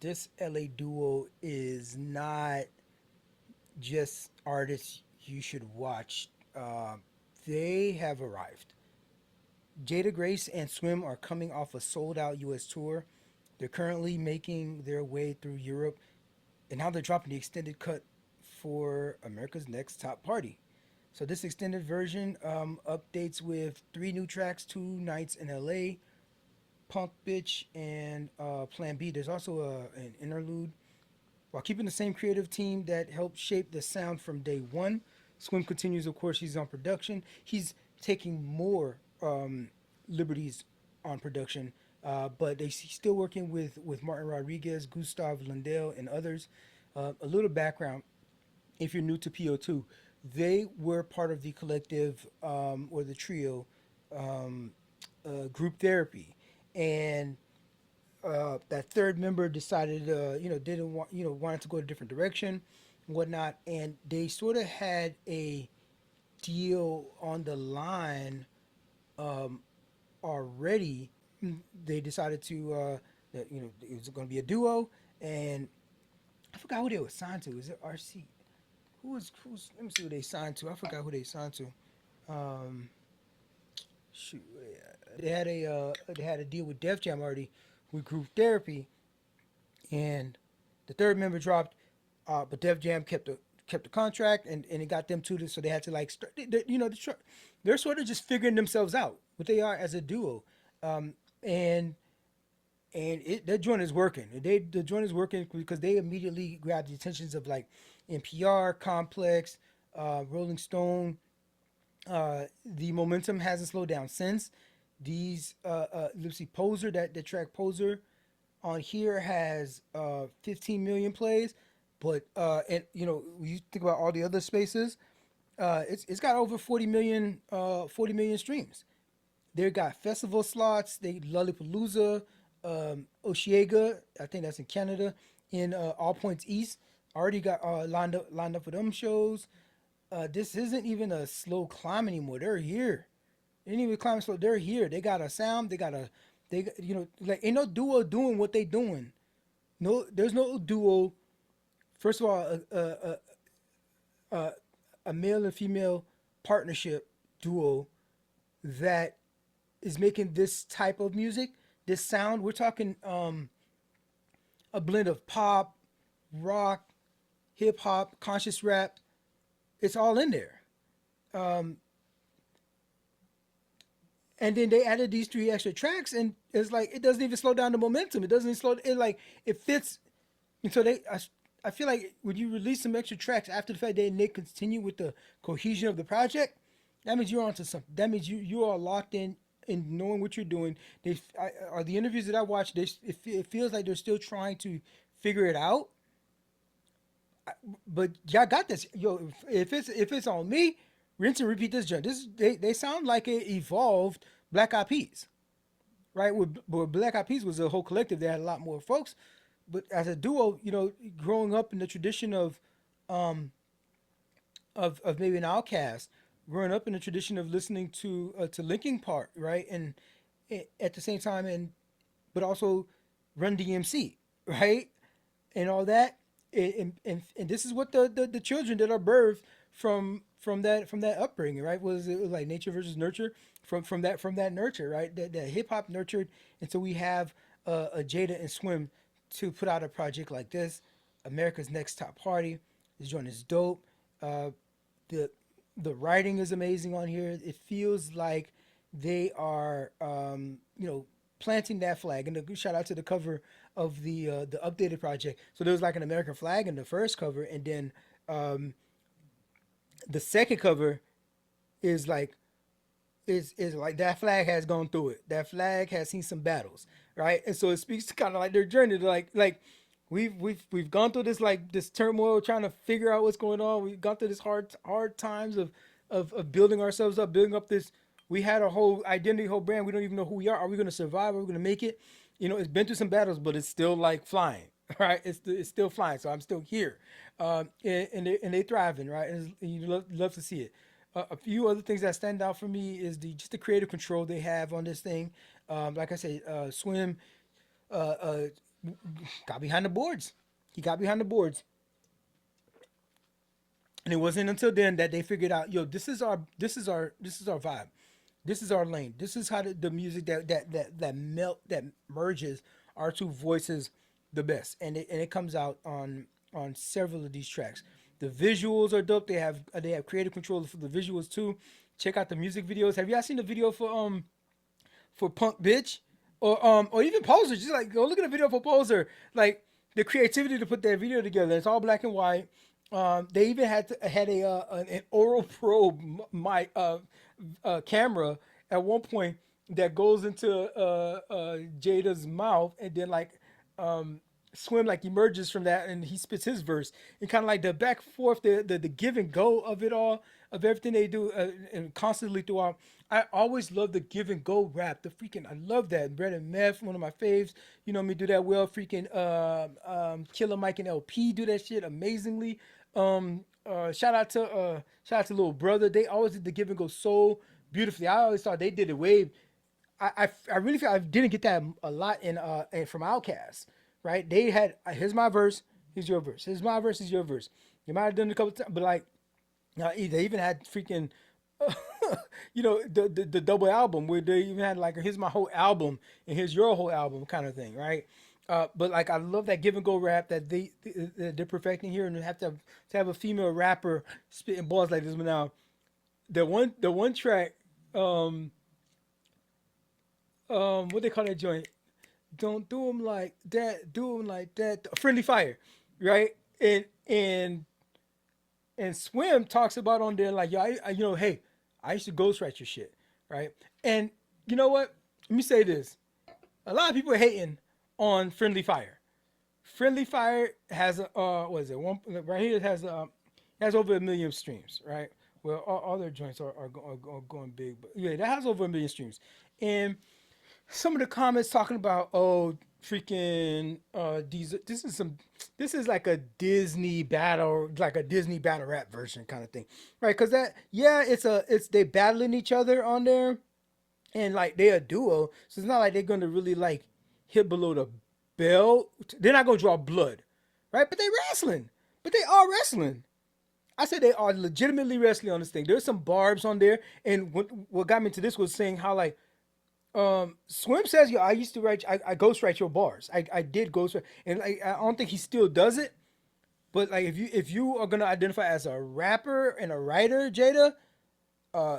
This LA duo is not just artists you should watch. They have arrived. Jada Grace and Swim are coming off a sold out US tour. They're currently making their way through Europe, and now they're dropping the extended cut for America's Next Top Party. So, this extended version updates with three new tracks, two nights in LA, Punk Bitch, and Plan B. There's also an interlude. While keeping the same creative team that helped shape the sound from day one, Swim continues, of course, he's on production. He's taking more liberties on production, but he's still working with Martin Rodriguez, Gustav Lundell, and others. A little background if you're new to PO2, they were part of the collective or the trio group therapy. And that third member decided, didn't want, wanted to go a different direction and whatnot. And they sort of had a deal on the line already. They decided to, that, it was going to be a duo. And I forgot who they were signed to. Is it RC? Let me see who they signed to. I forgot who they signed to. Um, Shoot, they had a deal with Def Jam already with group therapy, and the third member dropped, but Def Jam kept the contract, and it got them to this, so they had to like start. They're sort of just figuring themselves out what they are as a duo, um, and that joint is working. The joint is working because they immediately grabbed the attentions of like NPR, Complex, Rolling Stone. The momentum hasn't slowed down since. These let's see, Poser, that the track Poser on here has 15 million plays, but and you think about all the other spaces, it's got over 40 million streams. They got festival slots. They Lollapalooza, Osheaga, I think that's in Canada, in All Points East. Already got lined up for them shows. This isn't even a slow climb anymore. They're here. They didn't even climb slow. They're here. They got a sound. Like ain't no duo doing what they doing. No, there's no duo. First of all, a male and female partnership duo that is making this type of music, this sound. We're talking a blend of pop, rock, hip hop, conscious rap. It's all in there. Um, and then they added these three extra tracks, and it's like it doesn't even slow down the momentum. It doesn't slow. It like it fits. And so I feel like when you release some extra tracks after the fact, they continue with the cohesion of the project. That means you're onto something. That means you are locked in knowing what you're doing. Are the interviews that I watch. It feels like they're still trying to figure it out. But y'all got this. Yo, if it's on me, rinse and repeat this joint. They sound like a evolved Black Eyed Peas, right? Where Black Eyed Peas was a whole collective. They had a lot more folks, but as a duo, growing up in the tradition um of maybe an Outcast, growing up in the tradition of listening to Linkin Park, right? And at the same time, but also Run DMC, right? And all that. And this is what the children that are birthed from that upbringing, right? It was like nature versus nurture from that nurture, right? That hip hop nurtured, and so we have a Jada and Swim to put out a project like this, America's Next Top Party. This joint is dope. Uh, the the writing is amazing on here. It feels like they are, planting that flag. And a shout out to the cover of the updated project. So there was like an American flag in the first cover, and then um, the second cover is like is like that flag has gone through it. That flag has seen some battles, right? And so it speaks to kind of like their journey. Like we've gone through this turmoil, trying to figure out what's going on. We've gone through this hard times of building ourselves up, building up this. We had a whole identity, whole brand. We don't even know who we are. Are we going to survive? Are we going to make it? It's been through some battles, but it's still like flying, right? It's still flying. So I'm still here, and they thriving, right? And you love to see it. A few other things that stand out for me is just the creative control they have on this thing. Like I say, Swim, uh, uh, got behind the boards. He got behind the boards, and it wasn't until then that they figured out, yo, this is our vibe. This is our lane. This is how the music that merges our two voices the best, and it comes out on several of these tracks. The visuals are dope. They have creative control for the visuals too. Check out the music videos. Have y'all seen the video for Punk Bitch, or even Poser? Just like go look at the video for Poser. Like the creativity to put that video together. It's all black and white. They even had an oral probe my camera at one point that goes into Jada's mouth, and then like Swim like emerges from that, and he spits his verse, and kind of like the back and forth, the give and go of it all, of everything they do, and constantly throughout. I always love the give and go rap. The freaking I love that. Bread and Meth, one of my faves. You know me, do that well. Freaking Killer Mike and LP do that shit amazingly. Shout out to Little Brother. They always did the give and go so beautifully. I always thought they did it way. I really feel I didn't get that a lot in from Outkast, right? They had here's my verse, here's your verse, here's my verse, here's your verse. You might have done it a couple times, but like they even had freaking the double album where they even had like here's my whole album and here's your whole album kind of thing, right? But like I love that give and go rap that they're perfecting here, and to have a female rapper spitting balls like this. But now the one track, what they call that joint? Don't do them like that. Do them like that. Friendly Fire, right? And Swim talks about on there like, yo, hey, I used to ghostwrite your shit, right? And you know what? Let me say this: a lot of people are hating on Friendly Fire. Friendly Fire has what is it? One right here. It has over 1 million streams, right? Well, all their joints are going big, but yeah, that has over 1 million streams. And some of the comments talking about, oh, freaking this is like a Disney battle, like a Disney battle rap version kind of thing, right? Because it's they battling each other on there, and like they a duo, so it's not like they're gonna really like hit below the belt. They're not gonna draw blood, right? But they wrestling, but they are wrestling. I said they are legitimately wrestling on this thing. There's some barbs on there, and what got me to this was saying how like Swim says, "Yo, I used to write. I ghostwrite your bars. I did ghostwrite, and like, I don't think he still does it. But like, if you are gonna identify as a rapper and a writer, Jada, uh,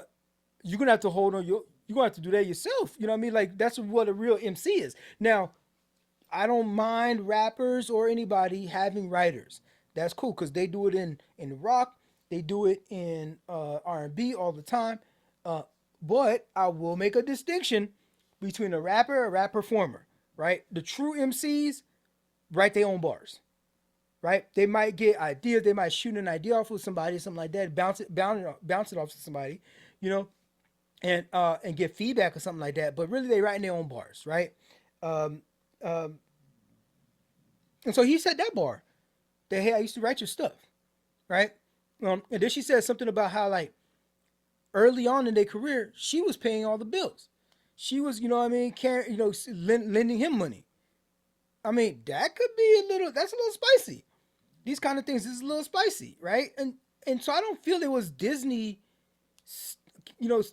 you're gonna have to hold on. You're gonna have to do that yourself. You know what I mean? Like that's what a real MC is. Now, I don't mind rappers or anybody having writers. That's cool because they do it in rock, they do it in R&B all the time. Uh, but I will make a distinction between a rapper, a rap performer, right? The true MCs write their own bars, right? They might get ideas, they might shoot an idea off of somebody, something like that, bounce it off to somebody, you know, and get feedback or something like that. But really, they write their own bars, right? Um, um, and so he said that bar that hey, I used to write your stuff, right? And then she said something about how like early on in their career, she was paying all the bills. She was, you know what I mean, lending him money. I mean, that could be that's a little spicy. These kind of things is a little spicy, right? And so I don't feel it was Disney,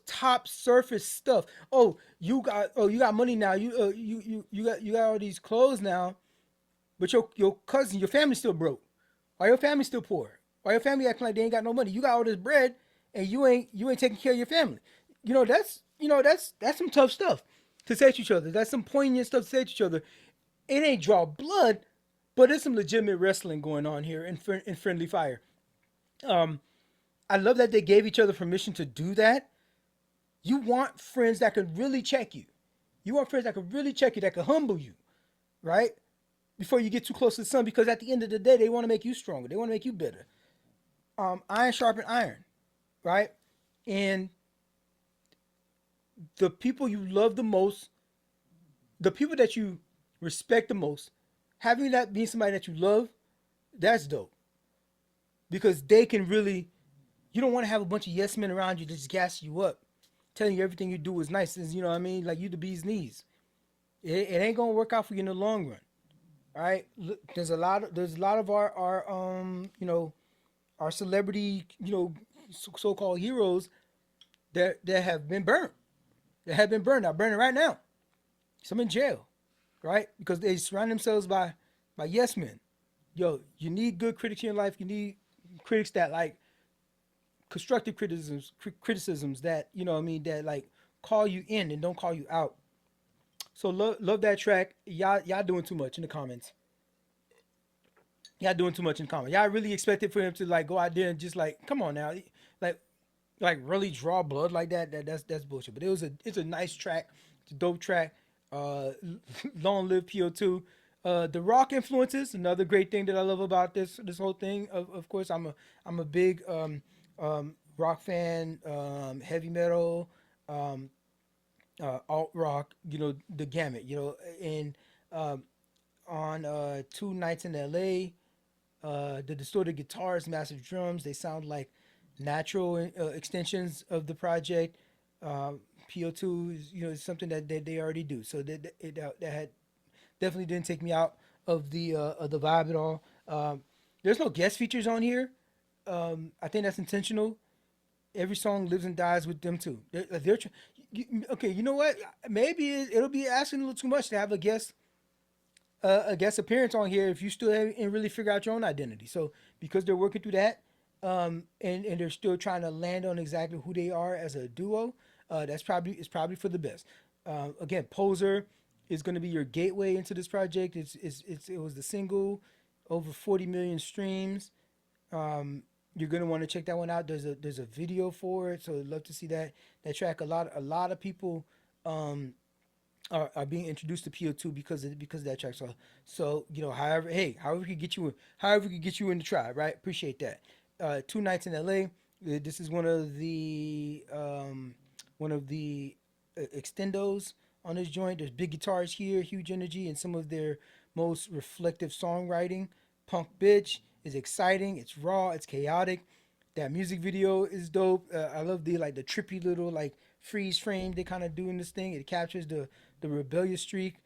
top surface stuff. Oh, you got money now. You got all these clothes now, but your cousin, your family's still broke. Why your family still poor? Why your family acting like they ain't got no money? You got all this bread and you ain't taking care of your family. That's some tough stuff to say to each other. That's some poignant stuff to say to each other. It ain't draw blood, but there's some legitimate wrestling going on here in Friendly Fire. Um, I love that they gave each other permission to do that. You want friends that can really check you. You want friends that can really check you, that can humble you, right? Before you get too close to the sun, because at the end of the day, they want to make you stronger. They want to make you better. Iron sharpen iron, right? And the people you love the most, the people that you respect the most, having that be somebody that you love, that's dope. Because they can really, you don't want to have a bunch of yes men around you that just gas you up, telling you everything you do is nice, is you know what I mean, like you the bee's knees. It ain't gonna work out for you in the long run. All right, there's a lot of our our celebrity so-called heroes that have been burnt, that have been burned. Are burning right now. Some in jail, right? Because they surround themselves by yes men. Yo, you need good critics in your life. You need critics that like constructive criticisms that what I mean, that like call you in and don't call you out. So love that track. Y'all doing too much in the comments. Y'all doing too much in the comments. Y'all really expected for him to like go out there and just like come on now, like really draw blood like that. That's bullshit. But it's a nice track. It's a dope track. Uh, Long live PO2. The rock influences, another great thing that I love about this whole thing. Of course, I'm a big rock fan, heavy metal, um, alt rock. The gamut. And um, on two nights in LA, the distorted guitars, massive drums, they sound like natural extensions of the project. Uh, PO2 is something that they already do. So that had definitely didn't take me out of the vibe at all. There's no guest features on here. I think that's intentional. Every song lives and dies with them too. Okay. You know what? Maybe it'll be asking a little too much to have a guest appearance on here if you still haven't really figure out your own identity. So because they're working through that, and they're still trying to land on exactly who they are as a duo, it's probably for the best. Again, Poser is going to be your gateway into this project. It was the single, over 40 million streams. You're gonna want to check that one out. There's a video for it, so I'd love to see that track. A lot of people um, are being introduced to PO2 because of that track. So however we could get you in, however we could get you in the tribe, right? Appreciate that. Two nights in LA. This is one of the extendos on this joint. There's big guitars here, huge energy, and some of their most reflective songwriting. Punk Bitch is exciting. It's raw. It's chaotic. That music video is dope. I love the trippy little like freeze frame they kind of do in this thing. It captures the rebellious streak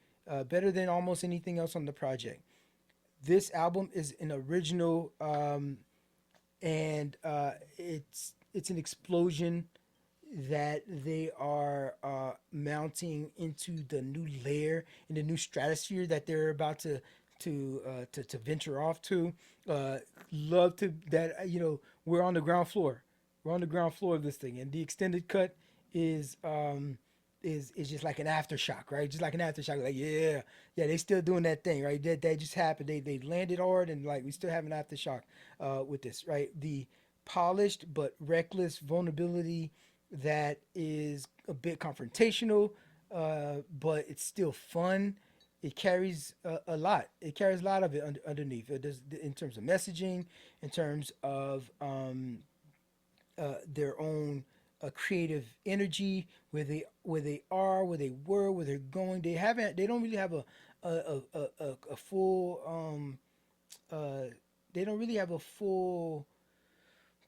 better than almost anything else on the project. This album is an original, and it's an explosion that they are mounting into the new layer in the new stratosphere that they're about to venture off to. Uh, Love to that. We're on the ground floor. We're on the ground floor of this thing, and the extended cut is is just like an aftershock, right? Just like an aftershock. Like yeah, they still doing that thing, right? That just happened. They landed hard, and like we still have an aftershock with this, right? The polished but reckless vulnerability that is a bit confrontational, but it's still fun. It carries a lot. It carries a lot of it underneath. It does in terms of messaging, in terms of their own creative energy, where they are, where they were, where they're going. They don't really have a full uh, they don't really have a full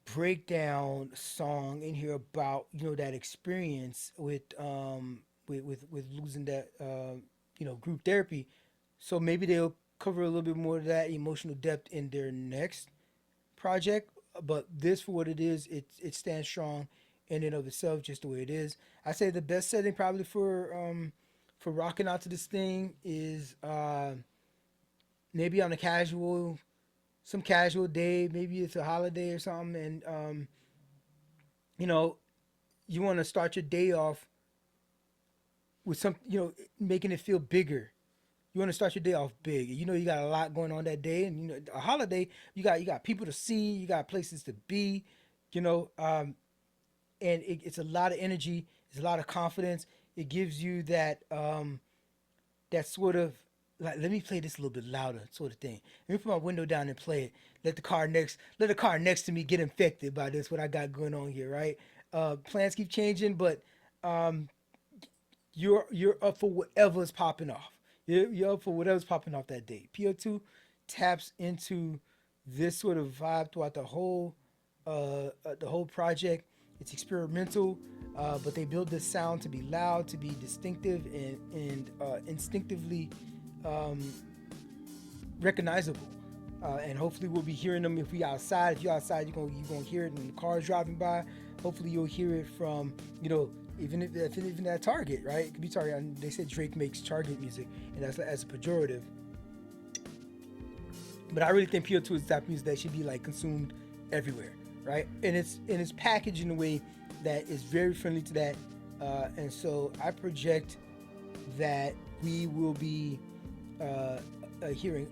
breakdown song in here about that experience with losing that group therapy. So maybe they'll cover a little bit more of that emotional depth in their next project. But this, for what it is, it stands strong in and of itself, just the way it is. I say the best setting probably for rocking out to this thing is maybe on a some casual day, maybe it's a holiday or something, and you know you want to start your day off with some, making it feel bigger. You want to start your day off big. You got a lot going on that day, and a holiday. You got people to see. You got places to be. You know, and it's a lot of energy. It's a lot of confidence. It gives you that sort of like, let me play this a little bit louder sort of thing. Let me put my window down and play it. Let the car next to me get infected by this what I got going on here, right? Plans keep changing, but um, you're up for whatever's popping off. You're up for whatever's popping off that day. PO2 taps into this sort of vibe throughout the whole project. It's experimental, but they build this sound to be loud, to be distinctive, and instinctively um, recognizable. And hopefully we'll be hearing them if we outside. If you're outside, you're gonna hear it in the cars driving by. Hopefully you'll hear it from, even at Target, right? It could be Target. And they said Drake makes Target music, and that's as a pejorative. But I really think PO2 is the type of music that should be like consumed everywhere, right? And it's packaged in a way that is very friendly to that. And so I project that we will be hearing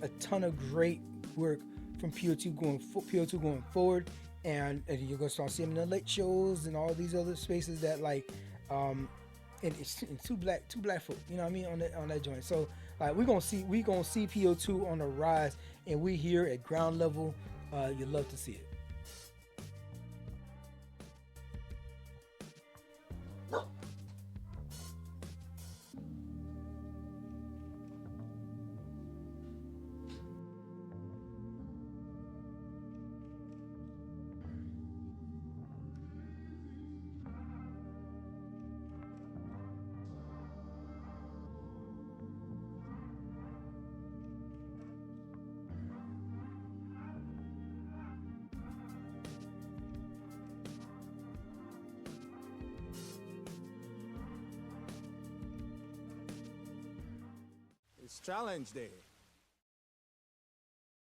a ton of great work from PO2 going forward, and you're gonna start seeing them in the late shows and all these other spaces that like, and it's two black folk, you know what I mean, on that joint. So we're gonna see PO2 on the rise, and we here at ground level. You'd love to see it. It's challenge day.